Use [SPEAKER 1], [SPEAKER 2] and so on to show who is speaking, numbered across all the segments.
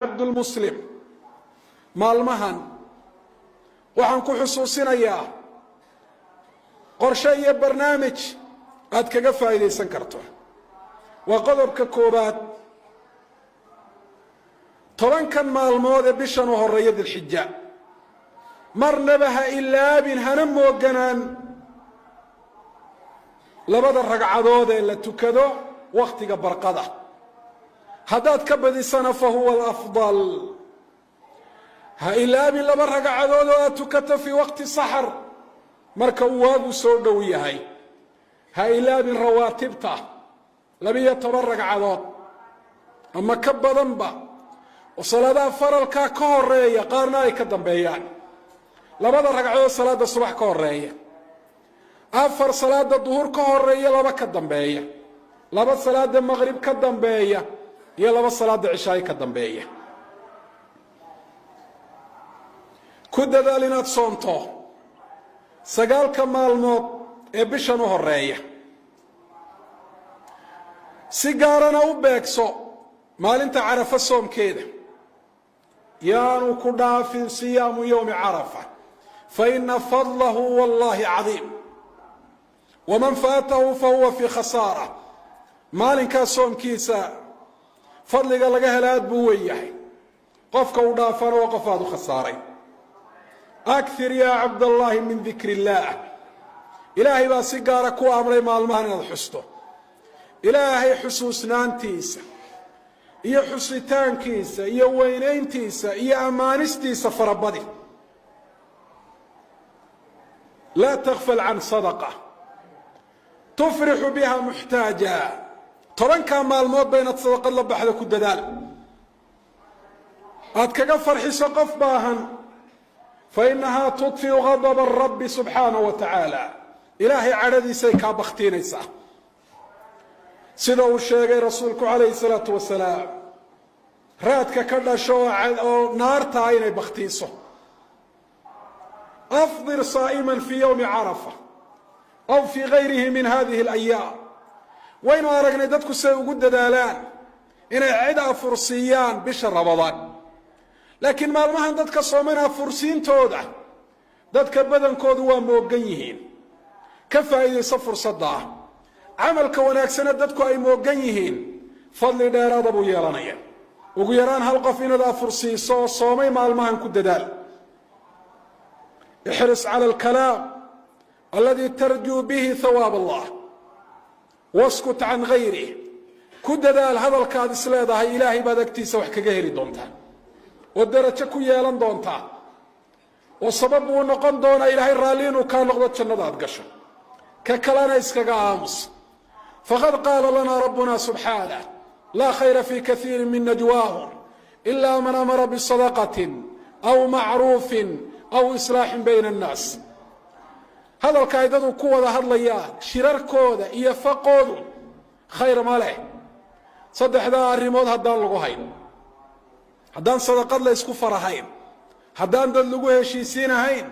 [SPEAKER 1] عبد المسلم maalmahan waxaan ku xusuusinayaa qorshe iyo barnaamij aad kaga faa'iideysan karto waa qodobka koobaad tobankan maalmood ee bishan u horeeya dilxija marnaba ha ilaabin hana mooganaan labada ragcadood ee la tukado waqtiga barqada haddaad ka badisana fa huwa alafdal ha ilaabin laba ragcadood oo aad tukato fii waqti saxar marka uu waagu soo dhow yahay ha ilaabin rawaatibta 12 ragcadood ama ka badanba oo salaadaha faralka ka horeeya qaarna ay ka dambeeyaan labada ragcadood salaada subax ka horeeya afar salaada duhur ka horeeya laba ka dambeeya laba salaada maghrib ka dambeeya iyo laba salaada cishaa ka dambeeya ku dadaal inaad soonto sagaalka maalmood ee bishan u horeeya si gaarana u beegso maalinta carafa soomkeeda yaanu ku dhaafin siyaamu yowmi carafa fa ina fadlahu wallahi cadiim waman faatahu fahuwa fii khasaara maalinkaa soomkiisa fadliga laga hela aad buu weyn yahay qofka u dhaafana waa qof aad u khasaaray akthir yaa cabdallahi min dikri illaah ilaahay baa si gaara ku amray maalmahan inaad xusto ilaahay xusuusnaantiisa iyo xusitaankiisa iyo weynayntiisa iyo ammaanistiisa farabadi laa takfal can sadaqa tufrixu biha muxtaaja tobankaa maalmood ba inaad sadaqad la baxdo ku dadaal aad kaga farxiso qof baahan fainahaa tudfiu gadaba rabbi subxaanahu wa tacaala ilaahay cadhadiisay kaa bakhtiinaysaa sida uu sheegay rasuulku calayhi salaatu wasalaam raadka ka dhasho oo naartaa inay bakhtiiso afdir saa'iman fii yowmi carafa aw fii gayrihi min hadihi alayaam waynu aragnay dadku siday ugu dadaalaan inay cid afursiiyaan bisha ramadaan laakiin maalmahan dadka sooman afursiintooda dadka badankoodu waa moogan yihiin ka faa'iidayso fursadda ah camalka wanaagsana dadku ay moogan yihiin fadli dheeraada buu yeelanaya ugu yaraan hal qof inaad afursiiso oo soomay maalmahan ku dadaal ixris cala alkalaam alladii tarjuu bihi thawaab allah waskut can gayrih ku dadaal hadalkaad is leedahay ilaahay baad agtiisa wax kaga heli doontaa oo darajo ku yeelan doontaa oo sabab uu noqon doonaa ilaahay raalli inuu kaa noqdo jannada aad gasho ka kalena iskaga aamus faqad qaala lanaa rabbuna subxaanah laa khayra fii kaiirin min najwaahum ilaa man amara bisadaqatin aw macruufin aw islaaxin bayna annaas hadalka ay dadu ku wada hadlayaan shirarkooda iyo faqoodu khayr ma leh saddexdaa arrimood haddaan lagu hayn haddaan sadaqad la ysku farahayn haddaan dad lagu heshiisiinahayn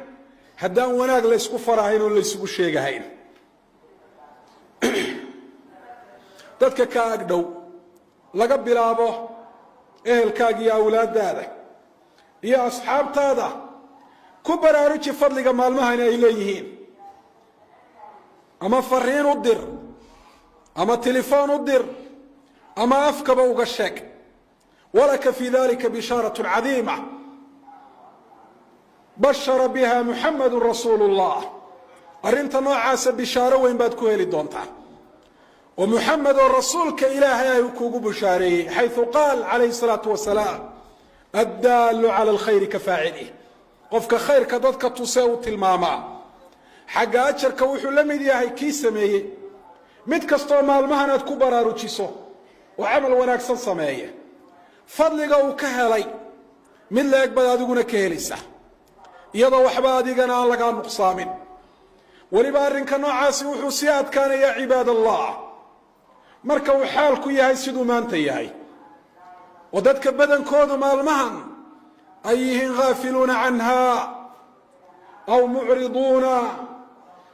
[SPEAKER 1] haddaan wanaag la ysku farahayn oo la ysugu sheegahayn dadka ka agdhow laga bilaabo ehelkaaga iyo awlaadaada iyo asxaabtaada ku baraaruji fadliga maalmahani ay leeyihiin ama fariin u dir ama telefoon u dir ama afkaba uga sheeg walaka fii dalika bishaaratun cadiima bashara biha muxamedun rasuulu llah arrinta noocaasa bishaaro weyn baad ku heli doontaa oo muxamed oo rasuulka ilaahay ay kuugu bushaareeyey xayثu qaal calayhi الsalaatu wasalaam addaalu cala alkhayri ka faacilih qofka khayrka dadka tusee u tilmaamaa xagga ajarka wuxuu la mid yahay kii sameeyey mid kastoo maalmahan aad ku baraarujiso oo camal wanaagsan sameeya fadliga uu ka helay mid la-eg baad adiguna ka helaysaa iyadoo waxba adigana aan lagaa nuqsaamin weliba arrinka noocaasi wuxuu sii adkaanayaa cibaad allah marka uu xaalku yahay siduu maanta yahay oo dadka badankoodu maalmahan ay yihiin gaafiluuna canha aw mucriduuna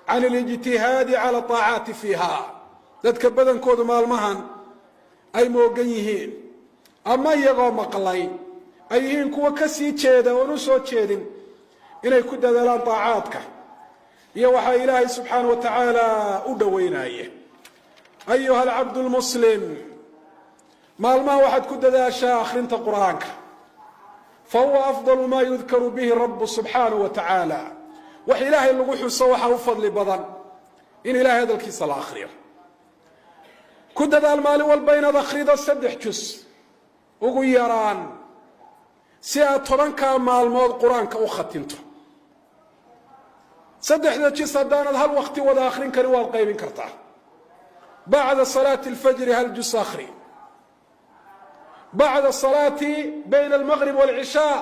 [SPEAKER 1] can alijtihaadi cala طaacaati fiiha dadka badankoodu maalmahan ay moogan yihiin ama iyagoo maqlay ay yihiin kuwa ka sii jeeda oon u soo jeedin inay ku dadaalaan daacaadka iyo waxaa ilaahay subxaanahu wa tacaala u dhoweynaya. ayuha alcabdu lmuslim, maalmaha waxaad ku dadaashaa akhrinta qur'aanka, fa huwa afdalu maa yudkaru bihi rabu subxaanahu wa tacaala. wax ilaahay lagu xuso waxaa u fadli badan in ilaahay hadalkiisa la akhriyo. ku dadaal maalin walba inaad akhrido 3 jus ugu yaraan si aad 10 maalmood qur-aanka u khatinto. 3 jus haddaanad hal waqti wada akhrin karin waad qaybin kartaa. bacda salaati alfajri hal jus akhri, bacda salaati bayna almaqrib waalcishaa,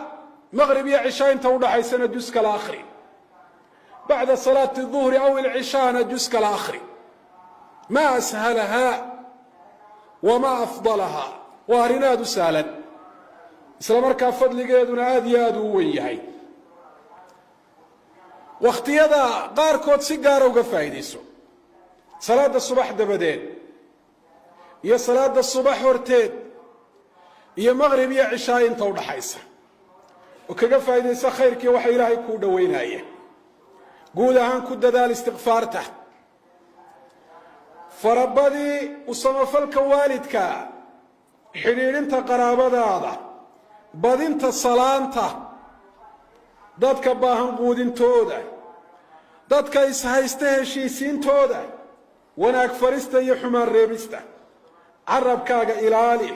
[SPEAKER 1] maqrib iyo cishaa inta udhaxaysana jus kala akhri, bacda salaati duhri aw alcishaana jus kala akhri. ma ashalahaa wama afdalahaa, waa arrin aada u sahlan isla markaa fadligeeduna aada iyo aada u weyn yahay. wakhtiyada qaarkood si gaara uga faa'iidayso. salaada subax dabadeed iyo salaada subax horteed iyo maqrib iyo cishaa inta udhaxaysa oo kaga faa'iidaysa khayrkii waxa ilaahay kuu dhoweynaya. guud ahaan ku dadaal istikfaarta, farabadii u samafalka waalidka, xidhiidhinta qaraabadaada, badinta salaanta, dadka baahan quudintooda, dadka ishaysta heshiisiintooda, wanaag farista iyo xumaan reebista. carabkaaga ilaali,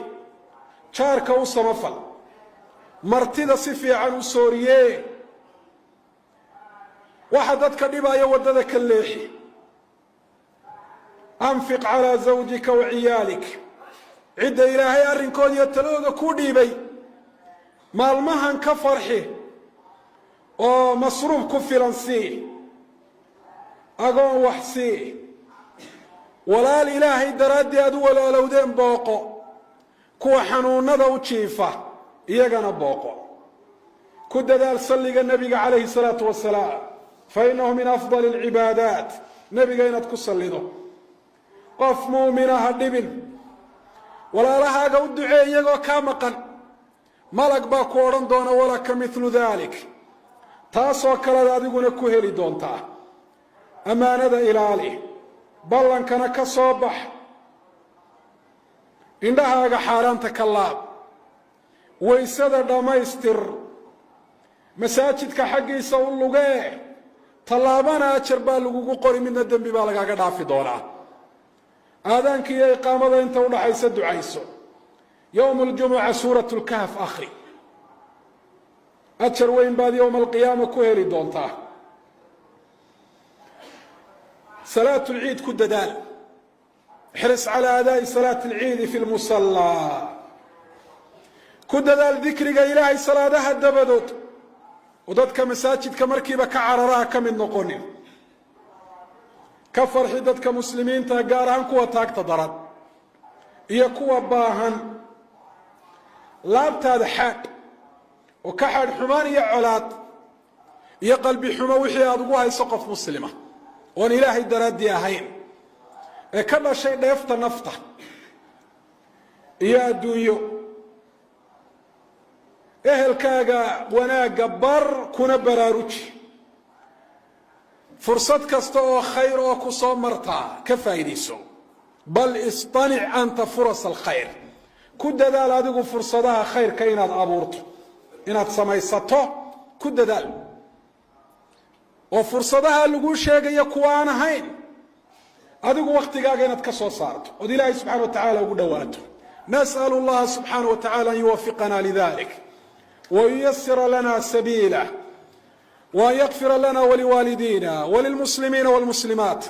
[SPEAKER 1] jaarka u samafal, martida si fiican u sooriyee, waxa dadka dhibaya waddada ka leexi. anfiq calaa zawjika wa ciyaalik, cidda ilaahay arrinkooda iyo taladooda ku dhiibay maalmahan ka farxi oo masruuf ku filan sii, agoon wax sii, walaal ilaahay daraaddii aad u walaalowdeen booqo, kuwa xanuunada u jiifa iyagana booqo. ku dadaal salliga nebiga calayhi salaatu wasalaam, fa innahu min afdali alcibaadaat. nebiga inaad ku sallido. qof muumina ha dhibin, walaalahaaga u ducee iyagoo kaa maqan, malag baa ku odhan doona walaka midlu dalik, taasoo kalead adiguna ku heli doontaa. ammaanada ilaali, ballankana ka soo bax, indhahaaga xaaraanta ka laab, waysada dhammaystir, masaajidka xaggiisa u lugee, tallaabana ajar baa lagugu qori, midna dembi baa lagaaga dhaafi doonaa. aadaanka iyo iqaamada inta udhaxaysa ducayso. yowma aljumuca suurat lkahf akhri, ajar weyn baad yowma alqiyaama ku heli doontaa. salaat lciid ku dadaal, ixris calaa adaa'i salaati alciidi fi lmusallaa. ku dadaal dikriga ilaahay salaadaha dabadood oo dadka masaajidka markiiba ka cararaha ka mid noqonin. ka farxi dadka muslimiinta, gaar ahaan kuwa taagta daran iyo kuwa baahan. laabtaada xaadh oo ka xaadh xumaan iyo colaad iyo qalbi xumo wixii aada ugu hayso qof muslima oon ilaahay daraaddii ahayn, ee ka dhashay dheefta nafta iyo adduunyo. ehelkaaga wanaagga bar, kuna baraaruji. fursad kasta oo khayr oo ku soo martaa ka faa'iidayso. bal istanic anta furas alkhayr, ku dadaal adigu fursadaha khayrka inaad abuurto, inaad samaysato. ku dadaal oo fursadaha lagu sheegayo kuwa aan ahayn adigu wakhtigaaga inaad ka soo saarto ood ilaahay subxana wa tacaala ugu dhowaato. nas'alu allaha subxaana wa tacaala an yuwafiqana lidalik wayuyasira lana sabiilah وأن يغفر لنا ولوالدينا وللمسلمين والمسلمات